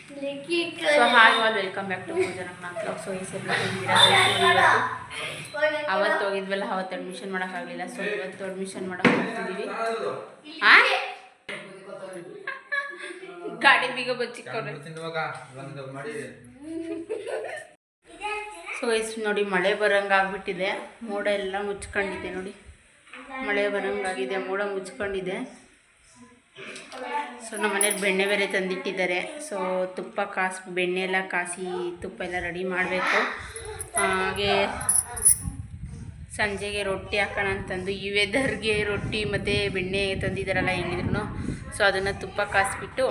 So hi all welcome back to Poojana blog. So ಈ ಸಲ ಅವತ್ತು ಹೋಗಿದ್ವಲ್ಲ, ಅವತ್ತು ಅಡ್ಮಿಷನ್ ಮಾಡೋಕ್ಕಾಗಲಿಲ್ಲ. ಸೊ ಇವತ್ತು ಅಡ್ಮಿಷನ್ ಮಾಡೋಕೆ ಹೋಗ್ತಿದ್ದೀವಿ. ಗಾಡಿ ಬೀಗ ಬಚ್ಚಿಕೊಂಡ್ರೆ. ಸೊ ಇಷ್ಟು ನೋಡಿ, ಮಳೆ ಬರೋಂಗಾಗ್ಬಿಟ್ಟಿದೆ. ಮೋಡ ಎಲ್ಲ ಮುಚ್ಕೊಂಡಿದೆ ನೋಡಿ, ಮಳೆ ಬರೋಂಗಾಗಿದೆ, ಮೋಡ ಮುಚ್ಕೊಂಡಿದೆ. ಸೊ ನಮ್ಮ ಮನೇಲಿ ಬೆಣ್ಣೆ ಬೇರೆ ತಂದಿಟ್ಟಿದ್ದಾರೆ. ಸೊ ತುಪ್ಪ ಬೆಣ್ಣೆ ಎಲ್ಲ ಕಾಸಿ ತುಪ್ಪ ಎಲ್ಲ ರೆಡಿ ಮಾಡಬೇಕು. ಹಾಗೆ ಸಂಜೆಗೆ ರೊಟ್ಟಿ ಹಾಕೋಣ ಅಂತಂದು ಈ ವೆದರ್ಗೆ ರೊಟ್ಟಿ ಮತ್ತು ಬೆಣ್ಣೆ ತಂದಿದ್ದಾರಲ್ಲ ಹೆಂಗಿದ್ರು. ಸೊ ಅದನ್ನು ತುಪ್ಪ ಕಾಸಿಬಿಟ್ಟು,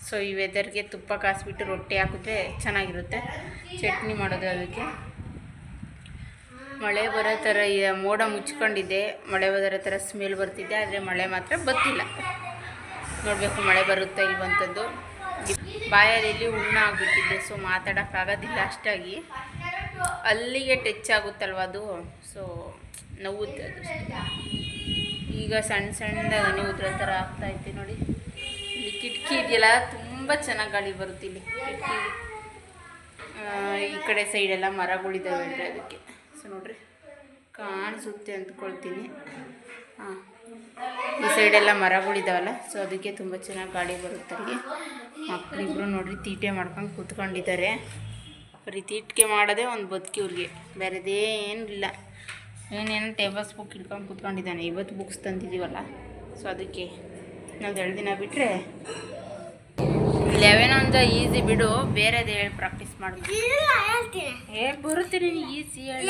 ಸೊ ಈ ವೆದರ್ಗೆ ತುಪ್ಪ ಕಾಸಿಬಿಟ್ಟು ರೊಟ್ಟಿ ಹಾಕಿದ್ರೆ ಚೆನ್ನಾಗಿರುತ್ತೆ. ಚಟ್ನಿ ಮಾಡೋದು ಅದಕ್ಕೆ. ಮಳೆ ಬರೋ ಥರ ಮೋಡ ಮುಚ್ಕೊಂಡಿದೆ, ಮಳೆ ಬರೋ ಥರ ಸ್ಮೆಲ್ ಬರ್ತಿದೆ. ಆದರೆ ಮಳೆ ಮಾತ್ರ ಬರ್ತಿಲ್ಲ. ನೋಡಬೇಕು ಮಳೆ ಬರುತ್ತಾ ಇಲ್ವಂಥದ್ದು. ಬಾಯಲ್ಲಿ ಹುಣ್ಣ ಆಗಿಬಿಟ್ಟಿದೆ. ಸೊ ಮಾತಾಡೋಕ್ಕಾಗೋದಿಲ್ಲ ಅಷ್ಟಾಗಿ. ಅಲ್ಲಿಗೆ ಟಚ್ ಆಗುತ್ತಲ್ವ ಅದು, ಸೊ ನೋವುತ್ತೆ ಅದು. ಈಗ ಸಣ್ಣ ಸಣ್ಣ ಹನಿ ಉದ್ರ ಥರ ಆಗ್ತಾಯಿತ್ತು ನೋಡಿ. ಇಲ್ಲಿ ಕಿಟಕಿ ಇದೆಯಲ್ಲ, ತುಂಬ ಚೆನ್ನಾಗಿ ಗಾಳಿ ಬರುತ್ತೆ ಇಲ್ಲಿ ಕಿಟಕಿ. ಈ ಕಡೆ ಸೈಡೆಲ್ಲ ಮರಗಳಿದ್ದಾವೆ ಅಂದರೆ ಅದಕ್ಕೆ. ಸೊ ನೋಡ್ರಿ, ಕಾಣಿಸುತ್ತೆ ಅಂದ್ಕೊಳ್ತೀನಿ. ಹಾಂ, ಈ ಸೈಡೆಲ್ಲ ಮರಗಳಿದ್ದಾವಲ್ಲ, ಸೊ ಅದಕ್ಕೆ ತುಂಬ ಚೆನ್ನಾಗಿ ಗಾಳಿ ಬರುತ್ತೆ ಅಲ್ಲಿಗೆ. ಮಕ್ಕಳಿಬ್ರು ನೋಡ್ರಿ ತೀಟೆ ಮಾಡ್ಕೊಂಡು ಕೂತ್ಕೊಂಡಿದ್ದಾರೆ. ಬರೀ ತೀಟಿಕೆ ಮಾಡೋದೇ ಒಂದು ಬದುಕಿ ಇವ್ರಿಗೆ, ಬೇರೆದೇನು ಇಲ್ಲ. ಏನೇನು ಟೇಬಲ್ಸ್ ಬುಕ್ ಹಿಡ್ಕೊಂಡು ಕೂತ್ಕೊಂಡಿದ್ದಾನೆ. ಇವತ್ತು ಬುಕ್ಸ್ ತಂದಿದ್ದೀವಲ್ಲ, ಸೊ ಅದಕ್ಕೆ ನಾವು 2 ದಿನ ಬಿಟ್ಟರೆ 11 ಅಂತ ಈಸಿ ಬಿಡು, ಬೇರೆದು ಹೇಳಿ ಪ್ರಾಕ್ಟೀಸ್ ಮಾಡ್ಬೇಕು. ಬರುತ್ತೆ ನೀನು ಈಸಿ ಹೇಳಿ,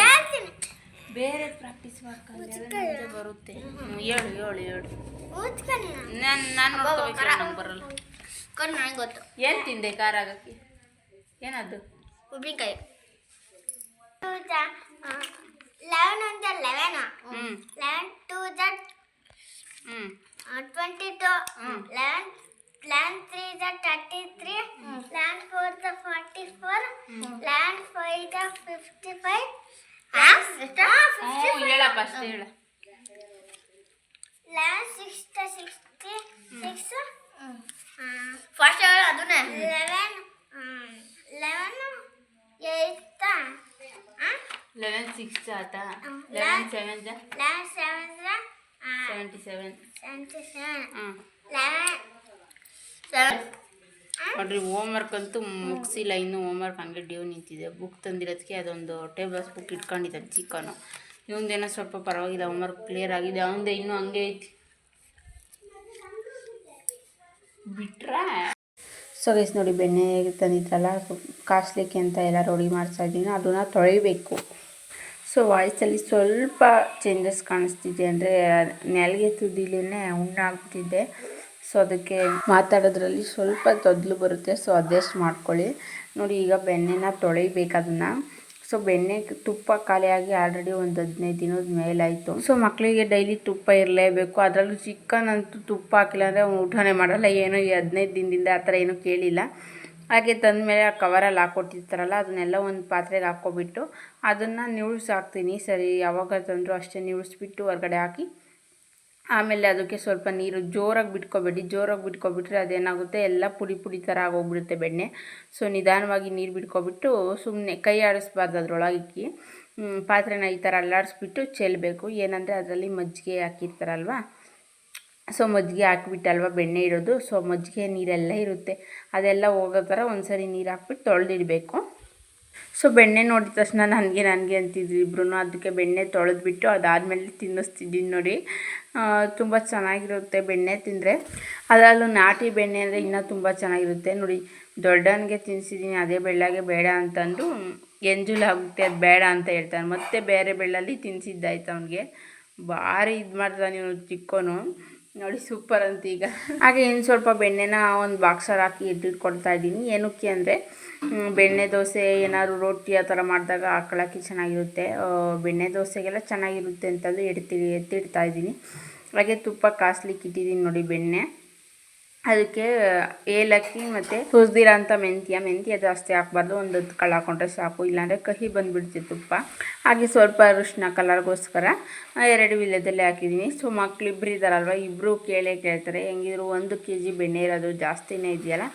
ಬೇರೆ ಪ್ರಾಕ್ಟೀಸ್ ಮಾಡ್ಕೊಂಡು ಬರುತ್ತೆ. ಹೇಳು ನಾನು ನೋಡ್ಕೋಬೇಕು, ನಂಗೆ ಬರಲ್ಲ. ನನಗೆ ಗೊತ್ತು. ಏನು ತಿಂದೆ ಖಾರ ಆಗೋಕ್ಕೆ? ಏನದು? ಉಪ್ಪಿನಕಾಯಿ. 11 ಅಂತ 11. 11 2 22. 11 3 33. 11 4 44. 11 5 55. ಹೇಳಪ್ಪ ಅಷ್ಟೇ ಹೇಳ. 11 6 66. ಫಸ್ಟ್ ಹೇಳ ಅದನ್ನೇ. 11 8 11 6 ಆತಾ. 11 7 77. ನೋಡ್ರಿ, ಹೋಮ್ವರ್ಕ್ ಅಂತೂ ಮುಗಿಸಿಲ್ಲ ಇನ್ನೂ. ಹೋಮ್ವರ್ಕ್ ಹಂಗೆ ಡ್ಯೂ ನಿಂತಿದೆ. ಬುಕ್ ತಂದಿರೋದಕ್ಕೆ ಅದೊಂದು ಟೇಬಲ್ಸ್ ಬುಕ್ ಇಟ್ಕೊಂಡಿದ್ದಾನೆ ಚಿಕ್ಕನು. ಇವಂದೇನೋ ಸ್ವಲ್ಪ ಪರವಾಗಿಲ್ಲ, ಹೋಮ್ವರ್ಕ್ ಕ್ಲಿಯರ್ ಆಗಿದೆ. ಅವಂದೇ ಇನ್ನೂ ಹಂಗೆ ಐತಿ ಬಿಟ್ರೆ. ಸೊ ಗೈಸ್ ನೋಡಿ, ಬೆಣ್ಣೆ ತಂದಿದ್ರಲ್ಲ ಕಾಸ್ಲಿಕ್ಕೆ ಅಂತ ಎಲ್ಲ ರೆಡಿ ಮಾಡ್ತಾ ಇದ್ದೀನಿ. ಅದನ್ನು ತೊಳಿಬೇಕು. ಸೊ ವಾಯ್ಸಲ್ಲಿ ಸ್ವಲ್ಪ ಚೇಂಜಸ್ ಕಾಣಿಸ್ತಿದೆ, ಅಂದರೆ ನೆಲಗೆ ತುದಿಲೇ ಹುಣ್ಣಾಗ್ಬಿಟ್ಟಿದೆ. ಸೊ ಅದಕ್ಕೆ ಮಾತಾಡೋದ್ರಲ್ಲಿ ಸ್ವಲ್ಪ ತೊದಲು ಬರುತ್ತೆ. ಸೊ ಅಡ್ಜಸ್ಟ್ ಮಾಡ್ಕೊಳ್ಳಿ. ನೋಡಿ, ಈಗ ಬೆಣ್ಣೆನ ತೊಳಿಬೇಕು ಅದನ್ನು. ಸೊ ಬೆಣ್ಣೆ ತುಪ್ಪ ಖಾಲಿಯಾಗಿ ಆಲ್ರೆಡಿ ಒಂದು 15 ದಿನದ ಮೇಲಾಯಿತು. ಸೊ ಮಕ್ಕಳಿಗೆ ಡೈಲಿ ತುಪ್ಪ ಇರಲೇಬೇಕು. ಅದರಲ್ಲೂ ಚಿಕನ್ ಅಂತೂ ತುಪ್ಪ ಹಾಕಿಲ್ಲ ಅಂದರೆ ಊಟನೇ ಮಾಡಲ್ಲ. ಏನೋ ಈ 15 ದಿನದಿಂದ ಆ ಥರ ಏನೂ ಕೇಳಿಲ್ಲ. ಹಾಗೆ ತಂದಮೇಲೆ ಆ ಕವರಲ್ಲಿ ಹಾಕ್ಕೊಟ್ಟಿರ್ತಾರಲ್ಲ, ಅದನ್ನೆಲ್ಲ ಒಂದು ಪಾತ್ರೆಗೆ ಹಾಕ್ಕೊಬಿಟ್ಟು ಅದನ್ನು ಹಾಕ್ತೀನಿ. ಸರಿ, ಯಾವಾಗ ತಂದರೂ ಅಷ್ಟೇ ನಿವುಳಿಸ್ಬಿಟ್ಟು ಹೊರಗಡೆ ಹಾಕಿ, ಆಮೇಲೆ ಅದಕ್ಕೆ ಸ್ವಲ್ಪ ನೀರು ಜೋರಾಗಿ ಬಿಟ್ಕೊಬೇಡಿ. ಜೋರಾಗಿ ಬಿಟ್ಕೊಬಿಟ್ರೆ ಅದೇನಾಗುತ್ತೆ, ಎಲ್ಲ ಪುಡಿ ಪುಡಿ ಥರ ಆಗೋಗ್ಬಿಡುತ್ತೆ ಬೆಣ್ಣೆ. ಸೊ ನಿಧಾನವಾಗಿ ನೀರು ಬಿಟ್ಕೊಬಿಟ್ಟು ಸುಮ್ಮನೆ ಕೈ ಆಡಿಸ್ಬಾರ್ದು, ಅದರೊಳಗಿಕ್ಕಿ ಪಾತ್ರೆನ ಈ ಥರ ಅಲ್ಲಾಡಿಸ್ಬಿಟ್ಟು ಚೆಲ್ಲಬೇಕು. ಏನಂದರೆ ಅದರಲ್ಲಿ ಮಜ್ಜಿಗೆ ಹಾಕಿರ್ತಾರಲ್ವ, ಸೊ ಮಜ್ಜಿಗೆ ಹಾಕಿಬಿಟ್ಟಲ್ವ ಬೆಣ್ಣೆ ಇರೋದು. ಸೊ ಮಜ್ಜಿಗೆ ನೀರೆಲ್ಲ ಇರುತ್ತೆ, ಅದೆಲ್ಲ ಹೋಗೋ ಥರ ಒಂದು ಸರಿ ನೀರು ಹಾಕ್ಬಿಟ್ಟು ತೊಳೆದಿಡಬೇಕು. ಸೊ ಬೆಣ್ಣೆ ನೋಡಿದ ತಕ್ಷಣ ನನಗೆ ಅಂತಿದ್ರು ಇಬ್ರು. ಅದಕ್ಕೆ ಬೆಣ್ಣೆ ತೊಳೆದ್ಬಿಟ್ಟು ಅದಾದಮೇಲೆ ತಿನ್ನಿಸ್ತಿದ್ದೀನಿ ನೋಡಿ. ತುಂಬ ಚೆನ್ನಾಗಿರುತ್ತೆ ಬೆಣ್ಣೆ ತಿಂದರೆ. ಅದರಲ್ಲೂ ನಾಟಿ ಬೆಣ್ಣೆ ಅಂದರೆ ಇನ್ನೂ ತುಂಬ ಚೆನ್ನಾಗಿರುತ್ತೆ ನೋಡಿ. ದೊಡ್ಡವನಿಗೆ ತಿನ್ನಿಸಿದ್ದೀನಿ, ಅದೇ ಬೆಳ್ಳಗೆ ಬೇಡ ಅಂತಂದು ಎಂಜುಲಾಗುತ್ತೆ, ಅದು ಬೇಡ ಅಂತ ಹೇಳ್ತಾನೆ. ಮತ್ತೆ ಬೇರೆ ಬೆಳ್ಳಲ್ಲಿ ತಿನ್ನಿಸಿದ್ದಾಯ್ತು ಅವನಿಗೆ. ಭಾರಿ ಇದು ಮಾಡ್ತಾನೆ ಇವನು ಚಿಕ್ಕವನು ನೋಡಿ, ಸೂಪರ್ ಅಂತ. ಈಗ ಹಾಗೆ ಇನ್ನು ಸ್ವಲ್ಪ ಬೆಣ್ಣೆನ ಒಂದು ಬಾಕ್ಸಲ್ಲಿ ಹಾಕಿ ಎತ್ತಿಟ್ಕೊಡ್ತಾ ಇದ್ದೀನಿ. ಏನಕ್ಕೆ ಅಂದರೆ ಬೆಣ್ಣೆ ದೋಸೆ ಏನಾದ್ರು ರೊಟ್ಟಿ ಆ ಥರ ಮಾಡಿದಾಗ ಹಾಕೊಳ್ಳೋಕ್ಕೆ ಚೆನ್ನಾಗಿರುತ್ತೆ. ಬೆಣ್ಣೆ ದೋಸೆಗೆಲ್ಲ ಚೆನ್ನಾಗಿರುತ್ತೆ ಅಂತಂದು ಎತ್ತಿಡ್ತಾ ಇದ್ದೀನಿ. ಹಾಗೆ ತುಪ್ಪ ಕಾಸ್ಲಿಕ್ಕೆ ಇಟ್ಟಿದ್ದೀನಿ ನೋಡಿ ಬೆಣ್ಣೆ. ಅದಕ್ಕೆ ಏಲಕ್ಕಿ ಮತ್ತು ಹುರಿದಿರೋ ಅಂಥ ಮೆಂತ್ಯ ಜಾಸ್ತಿ ಹಾಕ್ಬಾರ್ದು, ಒಂದು 10 ಕಾಳು ಹಾಕ್ಕೊಂಡ್ರೆ ಸಾಕು, ಇಲ್ಲಾಂದರೆ ಕಹಿ ಬಂದುಬಿಡುತ್ತೆ ತುಪ್ಪ. ಹಾಗೆ ಸ್ವಲ್ಪ ಅರಿಶಿನ ಕಲರ್ಗೋಸ್ಕರ 2 ವಿಳ್ಯದಲ್ಲೇ ಹಾಕಿದ್ದೀನಿ. ಸೊ ಮಕ್ಕಳಿಬ್ರು ಇದ್ದಾರಲ್ವ, ಇಬ್ಬರು ಕೇಳ್ತಾರೆ. ಹೆಂಗಿದ್ರು 1 kg ಬೆಣ್ಣೆ ಇರೋದು ಜಾಸ್ತಿನೇ ಇದೆಯಲ್ಲ,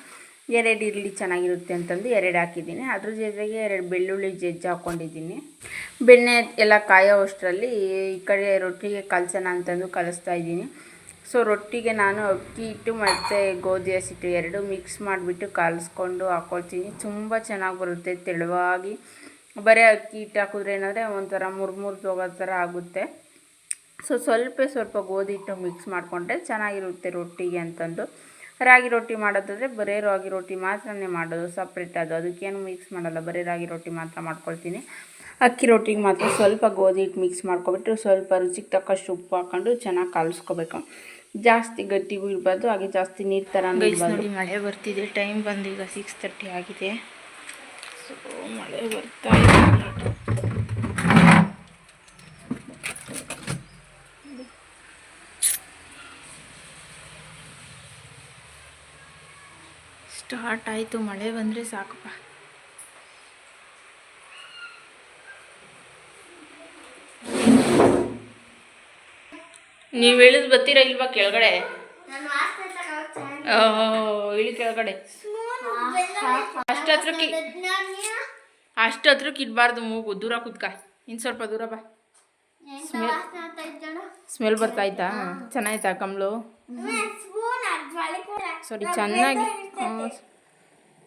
2 ಇರಲಿ ಚೆನ್ನಾಗಿರುತ್ತೆ ಅಂತಂದು 2 ಹಾಕಿದ್ದೀನಿ. ಅದ್ರ ಜೊತೆಗೆ 2 ಬೆಳ್ಳುಳ್ಳಿ ಜಜ್ಜಿ ಹಾಕ್ಕೊಂಡಿದ್ದೀನಿ. ಬೆಣ್ಣೆ ಎಲ್ಲ ಕಾಯೋ ಅಷ್ಟರಲ್ಲಿ ಈ ಕಡೆ ರೊಟ್ಟಿಗೆ ಕಲಸೋಣ ಅಂತಂದು ಕಲಿಸ್ತಾ ಇದ್ದೀನಿ. ಸೊ ರೊಟ್ಟಿಗೆ ನಾನು ಅಕ್ಕಿ ಹಿಟ್ಟು ಮತ್ತು ಗೋಧಿ ಹಸಿಟ್ಟು 2 ಮಿಕ್ಸ್ ಮಾಡಿಬಿಟ್ಟು ಕಲಿಸ್ಕೊಂಡು ಹಾಕ್ಕೊಳ್ತೀನಿ. ತುಂಬ ಚೆನ್ನಾಗಿ ಬರುತ್ತೆ ತೆಳುವಾಗಿ. ಬರೀ ಅಕ್ಕಿ ಹಿಟ್ಟು ಹಾಕಿದ್ರೆ ಏನಂದರೆ ಒಂಥರ ಮುರ್ದು ಹೋಗೋ ಥರ ಆಗುತ್ತೆ. ಸೊ ಸ್ವಲ್ಪ ಗೋಧಿ ಹಿಟ್ಟು ಮಿಕ್ಸ್ ಮಾಡಿಕೊಂಡ್ರೆ ಚೆನ್ನಾಗಿರುತ್ತೆ ರೊಟ್ಟಿಗೆ ಅಂತಂದು. ರಾಗಿ ರೊಟ್ಟಿ ಮಾಡೋದಾದರೆ ಬರೀ ರಾಗಿ ರೊಟ್ಟಿ ಮಾತ್ರನೇ ಮಾಡೋದು, ಸಪ್ರೇಟ್ ಅದಕ್ಕೇನು ಮಿಕ್ಸ್ ಮಾಡಲ್ಲ, ಬರೀ ರಾಗಿ ರೊಟ್ಟಿ ಮಾತ್ರ ಮಾಡ್ಕೊಳ್ತೀನಿ. ಅಕ್ಕಿ ರೊಟ್ಟಿಗೆ ಮಾತ್ರ ಸ್ವಲ್ಪ ಗೋಧಿ ಹಿಟ್ಟು ಮಿಕ್ಸ್ ಮಾಡ್ಕೊಬಿಟ್ಟು ಸ್ವಲ್ಪ ರುಚಿಗೆ ತಕ್ಕಷ್ಟು ಉಪ್ಪು ಹಾಕ್ಕೊಂಡು ಚೆನ್ನಾಗಿ ಕಲಿಸ್ಕೋಬೇಕು. ಜಾಸ್ತಿ ಗಟ್ಟಿಗೂ ಇರಬಾರ್ದು, ಹಾಗೆ ಜಾಸ್ತಿ ನೀರು ಥರ ನೋಡಿ. ಮಳೆ ಬರ್ತಿದೆ, ಟೈಮ್ ಬಂದು ಈಗ 6:30 ಆಗಿದೆ. ಸೊ ಮಳೆ ಬರ್ತಾ ಇದೆ. ಸ್ಟಾರ್ಟ್ ಆಯಿತು, ಮಳೆ ಬಂದರೆ ಸಾಕಪ್ಪ. ನೀವು ಇಳಿದು ಬರ್ತೀರಾ ಇಲ್ವಾ ಕೆಳಗಡೆ? ಇಳಿ ಕೆಳಗಡೆ. ಅಷ್ಟು ಹತ್ರಕ್ಕೆ ಇಡಬಾರ್ದು, ಮೂಗು ದೂರ ಕೂತ್ಕ. ಇನ್ನು ಸ್ವಲ್ಪ ದೂರ ಬಾ. ಸ್ಮೆಲ್ ಬರ್ತಾಯ್ತಾ? ಚೆನ್ನಾಯ್ತಾ ಕಮ್ಲು? ಸಾರಿ,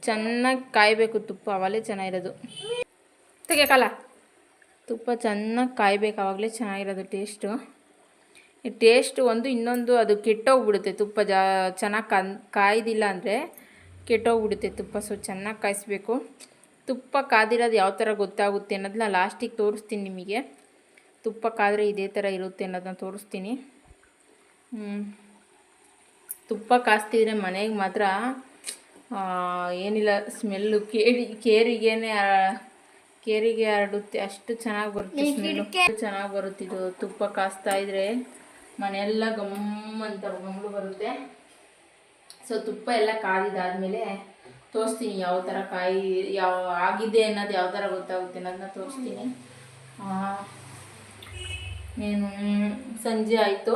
ಚೆನ್ನಾಗಿ ಕಾಯಬೇಕು ತುಪ್ಪ, ಅವಲೇ ಚೆನ್ನಾಗಿರೋದು. ತೆಗಿಯಕ್ಕಲ್ಲ, ತುಪ್ಪ ಚೆನ್ನಾಗಿ ಕಾಯಬೇಕು, ಆವಾಗಲೇ ಚೆನ್ನಾಗಿರೋದು ಟೇಸ್ಟು. ಒಂದು ಇನ್ನೊಂದು ಅದು ಕೆಟ್ಟೋಗ್ಬಿಡುತ್ತೆ ತುಪ್ಪ ಚೆನ್ನಾಗಿ ಕಾಯ್ದಿಲ್ಲ ಅಂದರೆ ಕೆಟ್ಟೋಗ್ಬಿಡುತ್ತೆ ತುಪ್ಪ. ಸೊ ಚೆನ್ನಾಗಿ ಕಾಯಿಸ್ಬೇಕು. ತುಪ್ಪ ಕಾದಿರೋದು ಯಾವ ಥರ ಗೊತ್ತಾಗುತ್ತೆ ಅನ್ನೋದನ್ನ ಲಾಸ್ಟಿಗೆ ತೋರಿಸ್ತೀನಿ ನಿಮಗೆ. ತುಪ್ಪ ಕಾದರೆ ಇದೇ ಥರ ಇರುತ್ತೆ ಅನ್ನೋದನ್ನ ತೋರಿಸ್ತೀನಿ. ತುಪ್ಪ ಕಾಸ್ತಿದ್ರೆ ಮನೆಗೆ ಮಾತ್ರ ಏನಿಲ್ಲ, ಸ್ಮೆಲ್ಲು ಕೇರಿಗೆ ಹರಡುತ್ತೆ, ಅಷ್ಟು ಚೆನ್ನಾಗಿ ಬರುತ್ತೆ ಸ್ಮೆಲ್ಲು. ಚೆನ್ನಾಗಿ ಬರುತ್ತಿದ್ದು ತುಪ್ಪ ಕಾಸ್ತಾ ಇದ್ರೆ ಮನೆಯೆಲ್ಲ ಗಮ್ ಅಂತ ಗಮ್ಮಲು ಬರುತ್ತೆ. ಸೊ ತುಪ್ಪ ಎಲ್ಲ ಕಾದಿದ್ದಾದಮೇಲೆ ತೋರಿಸ್ತೀನಿ ಯಾವ ಥರ ಆಗಿದೆ ಅನ್ನೋದು ಯಾವ ಥರ ಗೊತ್ತಾಗುತ್ತೆ ಅನ್ನೋದನ್ನ ತೋರಿಸ್ತೀನಿ. ಏನು ಸಂಜೆ ಆಯಿತು.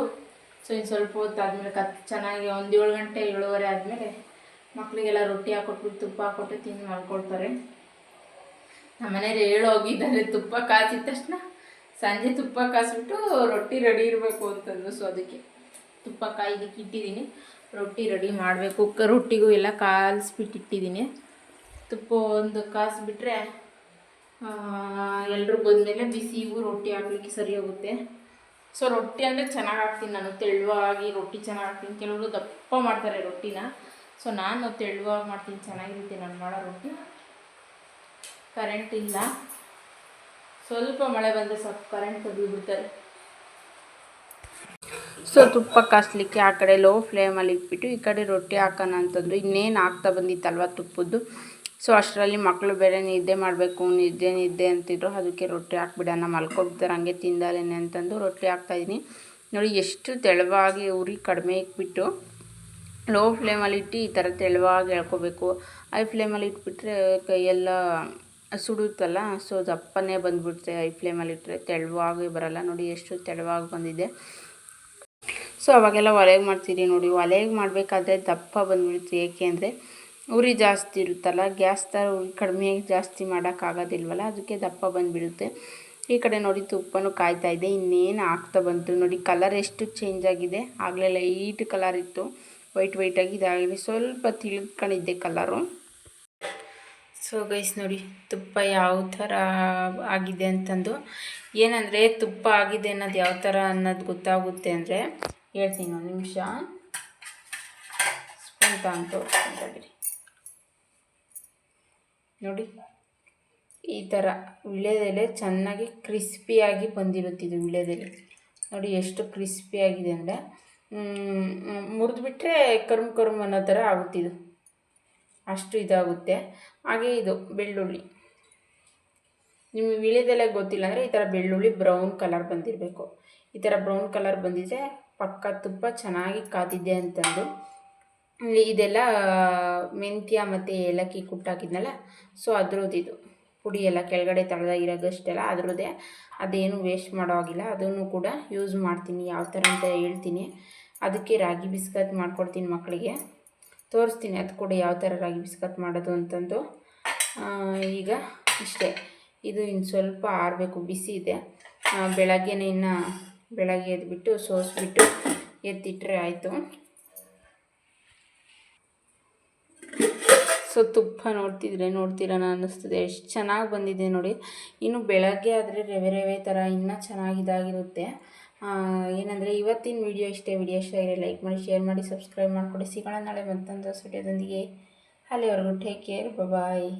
ಸೊ ಇನ್ನು ಸ್ವಲ್ಪ ಹೊತ್ತು ಆದಮೇಲೆ ಚೆನ್ನಾಗಿ ಒಂದು 7 ಗಂಟೆ 7:30 ಆದಮೇಲೆ ಮಕ್ಕಳಿಗೆಲ್ಲ ರೊಟ್ಟಿ ಹಾಕೊಟ್ಬಿಟ್ಟು ತುಪ್ಪ ಹಾಕೊಟ್ಟು ತಿಂದು ಮಾಡ್ಕೊಳ್ತಾರೆ. ನಮ್ಮ ಮನೇಲಿ ಹೋಗಿದ್ದಾರೆ ತುಪ್ಪ ಕಾಸಿದ ತಕ್ಷಣ ಸಂಜೆ ತುಪ್ಪ ಕಾಯಿಸ್ಬಿಟ್ಟು ರೊಟ್ಟಿ ರೆಡಿ ಇರಬೇಕು ಅಂತಂದು. ಸೊ ಅದಕ್ಕೆ ತುಪ್ಪ ಕಾಯ್ದಕ್ಕೆ ಇಟ್ಟಿದ್ದೀನಿ, ರೊಟ್ಟಿ ರೆಡಿ ಮಾಡಬೇಕು. ರೊಟ್ಟಿಗೂ ಎಲ್ಲ ಕಾಯಿಸ್ಬಿಟ್ಟು ಇಟ್ಟಿದ್ದೀನಿ. ತುಪ್ಪ ಒಂದು ಕಾಯಿಸ್ಬಿಟ್ರೆ ಎಲ್ಲರೂ ಬಂದಮೇಲೆ ಬಿಸಿಗೂ ರೊಟ್ಟಿ ಹಾಕ್ಲಿಕ್ಕೆ ಸರಿ ಹೋಗುತ್ತೆ. ಸೊ ರೊಟ್ಟಿ ಅಂದರೆ ಚೆನ್ನಾಗಿ ಹಾಕ್ತೀನಿ ನಾನು, ತೆಳುವಾಗಿ ರೊಟ್ಟಿ ಚೆನ್ನಾಗಿ ಹಾಕ್ತೀನಿ. ಕೆಲವರು ದಪ್ಪ ಮಾಡ್ತಾರೆ ರೊಟ್ಟಿನ, ಸೊ ನಾನು ತೆಳುವಾಗಿ ಮಾಡ್ತೀನಿ, ಚೆನ್ನಾಗಿರುತ್ತೆ ನಾನು ಮಾಡೋ ರೊಟ್ಟಿ. ಕರೆಂಟ್ ಇಲ್ಲ, ಸ್ವಲ್ಪ ಮಳೆ ಬಂದರೆ ಸ್ವಲ್ಪ ಕರೆಂಟ್ ತೆಗೆದುಬಿಡ್ತಾರೆ. ಸೊ ತುಪ್ಪ ಕಾಸ್ಲಿಕ್ಕೆ ಆ ಕಡೆ ಲೋ ಫ್ಲೇಮಲ್ಲಿ ಇಟ್ಬಿಟ್ಟು ಈ ಕಡೆ ರೊಟ್ಟಿ ಹಾಕೋಣ ಅಂತಂದು ಇನ್ನೇನು ಆಗ್ತಾ ಬಂದಿತ್ತಲ್ವ ತುಪ್ಪದ್ದು. ಸೊ ಅಷ್ಟರಲ್ಲಿ ಮಕ್ಕಳು ಬೇರೆ ನಿದ್ದೆ ಮಾಡಬೇಕು, ನಿದ್ದೆ ಅಂತಿದ್ರು. ಅದಕ್ಕೆ ರೊಟ್ಟಿ ಹಾಕ್ಬಿಡೋಣ, ಮಲ್ಕೊಬಿಡ್ತಾರೆ ಹಂಗೆ ತಿಂದಾಲೇನೆ ಅಂತಂದು ರೊಟ್ಟಿ ಹಾಕ್ತಾಯಿದ್ದೀನಿ. ನೋಡಿ ಎಷ್ಟು ತೆಳುವಾಗಿ ಉರಿ ಕಡಿಮೆ ಇಟ್ಬಿಟ್ಟು ಲೋ ಫ್ಲೇಮಲ್ಲಿ ಇಟ್ಟು ಈ ಥರ ತೆಳುವಾಗಿ ಎಳ್ಕೊಬೇಕು. ಹೈ ಫ್ಲೇಮಲ್ಲಿ ಇಟ್ಬಿಟ್ರೆ ಕೈಯೆಲ್ಲ ಸುಡುತ್ತಲ್ಲ, ಸೊ ದಪ್ಪನೇ ಬಂದುಬಿಡುತ್ತೆ. ಹೈ ಫ್ಲೇಮಲ್ಲಿ ಇಟ್ಟರೆ ತೆಳುವಾಗಿ ಬರಲ್ಲ. ನೋಡಿ ಎಷ್ಟು ತೆಳುವಾಗಿ ಬಂದಿದೆ. ಸೊ ಅವಾಗೆಲ್ಲ ಒಲೆಗೆ ಮಾಡ್ತೀರಿ ನೋಡಿ, ಒಲೆಗೆ ಮಾಡಬೇಕಾದ್ರೆ ದಪ್ಪ ಬಂದುಬಿಡುತ್ತೆ. ಏಕೆ ಅಂದರೆ ಉರಿ ಜಾಸ್ತಿ ಇರುತ್ತಲ್ಲ, ಗ್ಯಾಸ್ ಥರ ಉರಿ ಕಡಿಮೆ ಜಾಸ್ತಿ ಮಾಡೋಕ್ಕಾಗೋದಿಲ್ವಲ್ಲ, ಅದಕ್ಕೆ ದಪ್ಪ ಬಂದುಬಿಡುತ್ತೆ. ಈ ಕಡೆ ನೋಡಿ ತುಪ್ಪನೂ ಕಾಯ್ತಾ ಇದೆ, ಇನ್ನೇನು ಆಗ್ತಾ ಬಂತು ನೋಡಿ. ಕಲರ್ ಎಷ್ಟು ಚೇಂಜ್ ಆಗಿದೆ. ಆಗಲೇ ಲೈಟ್ ಕಲರ್ ಇತ್ತು, ವೈಟ್ ಆಗಿದೆ, ಆಗಲಿ ಸ್ವಲ್ಪ ತಿಳಿದ್ಕೊಂಡಿದ್ದೆ ಕಲರು. ಸೊ ಗೈಸ್ ನೋಡಿ ತುಪ್ಪ ಯಾವ ಥರ ಆಗಿದೆ ಅಂತಂದು. ಏನಂದರೆ ತುಪ್ಪ ಆಗಿದೆ ಅನ್ನೋದು ಯಾವ ಥರ ಅನ್ನೋದು ಗೊತ್ತಾಗುತ್ತೆ ಅಂದರೆ ಹೇಳ್ತೀನಿ, ಒಂದು ನಿಮಿಷ. ಸ್ಪೂನ್ ತಗೊಂಡು ನೋಡಿ, ಈ ಥರ ವಿಳ್ಯದೆಲೆ ಚೆನ್ನಾಗಿ ಕ್ರಿಸ್ಪಿಯಾಗಿ ಬಂದಿರುತ್ತಿದ್ದು. ವಿಳ್ಯದೆಲೆ ನೋಡಿ ಎಷ್ಟು ಕ್ರಿಸ್ಪಿಯಾಗಿದೆ ಅಂದರೆ ಮುರಿದ್ಬಿಟ್ರೆ ಕರುಮ್ ಅನ್ನೋ ಥರ ಆಗುತ್ತಿದ್ದು, ಅಷ್ಟು ಇದಾಗುತ್ತೆ. ಹಾಗೆ ಇದು ಬೆಳ್ಳುಳ್ಳಿ, ನಿಮಗೆ ವಿಳ್ಯದೆಲೆ ಗೊತ್ತಿಲ್ಲ ಅಂದರೆ ಈ ಥರ ಬೆಳ್ಳುಳ್ಳಿ ಬ್ರೌನ್ ಕಲರ್ ಬಂದಿರಬೇಕು. ಈ ಥರ ಬ್ರೌನ್ ಕಲರ್ ಬಂದಿದ್ದರೆ ಪಕ್ಕ ತುಪ್ಪ ಚೆನ್ನಾಗಿ ಕಾದಿದೆ ಅಂತಂದು. ಇದೆಲ್ಲ ಮೆಂತ್ಯ ಮತ್ತು ಏಲಕ್ಕಿ ಕುಟ್ಟಾಕಿದ್ನಲ್ಲ, ಸೊ ಅದ್ರದ್ದು ಇದು ಪುಡಿ ಎಲ್ಲ ಕೆಳಗಡೆ ತಳದಾಗಿರೋದಷ್ಟೆಲ್ಲ ಅದ್ರದ್ದೇ. ಅದೇನು ವೇಸ್ಟ್ ಮಾಡೋ ಆಗಿಲ್ಲ, ಅದನ್ನು ಕೂಡ ಯೂಸ್ ಮಾಡ್ತೀನಿ. ಯಾವ ಥರ ಅಂತ ಹೇಳ್ತೀನಿ. ಅದಕ್ಕೆ ರಾಗಿ ಬಿಸ್ಕತ್ ಮಾಡ್ಕೊಡ್ತೀನಿ ಮಕ್ಕಳಿಗೆ. ತೋರಿಸ್ತೀನಿ ಅದು ಕೂಡ ಯಾವ ಥರ ರಾಗಿ ಬಿಸ್ಕತ್ ಮಾಡೋದು ಅಂತಂದು. ಈಗ ಇಷ್ಟೇ, ಇದು ಇನ್ನು ಸ್ವಲ್ಪ ಆರಬೇಕು, ಬಿಸಿ ಇದೆ. ಬೆಳಗ್ಗೆನೇ ಇನ್ನು ಬೆಳಗ್ಗೆ ಎದ್ಬಿಟ್ಟು ಸೋಸಿಬಿಟ್ಟು ಎತ್ತಿಟ್ರೆ ಆಯಿತು. ಸೊ ತುಪ್ಪ ನೋಡ್ತೀರಾ ಅನ್ನಿಸ್ತದೆ, ಎಷ್ಟು ಚೆನ್ನಾಗಿ ಬಂದಿದೆ ನೋಡಿ. ಇನ್ನು ಬೆಳಗ್ಗೆ ಆದರೆ ರವೆ ಥರ ಇನ್ನೂ ಚೆನ್ನಾಗಿದಾಗಿರುತ್ತೆ. ಏನಂದರೆ ಇವತ್ತಿನ ವಿಡಿಯೋ ಇಷ್ಟೇ. ವಿಡಿಯೋ ಇಷ್ಟ ಆಗಿದ್ರೆ ಲೈಕ್ ಮಾಡಿ, ಶೇರ್ ಮಾಡಿ, ಸಬ್ಸ್ಕ್ರೈಬ್ ಮಾಡಿಕೊಡಿ. ಸಿಗೋಣ ನಾಳೆ ಮತ್ತೊಂದು ವಿಡಿಯೋದೊಂದಿಗೆ. ಅಲ್ಲಿವರೆಗೂ ಟೇಕ್ ಕೇರ್, ಬಾಯ್.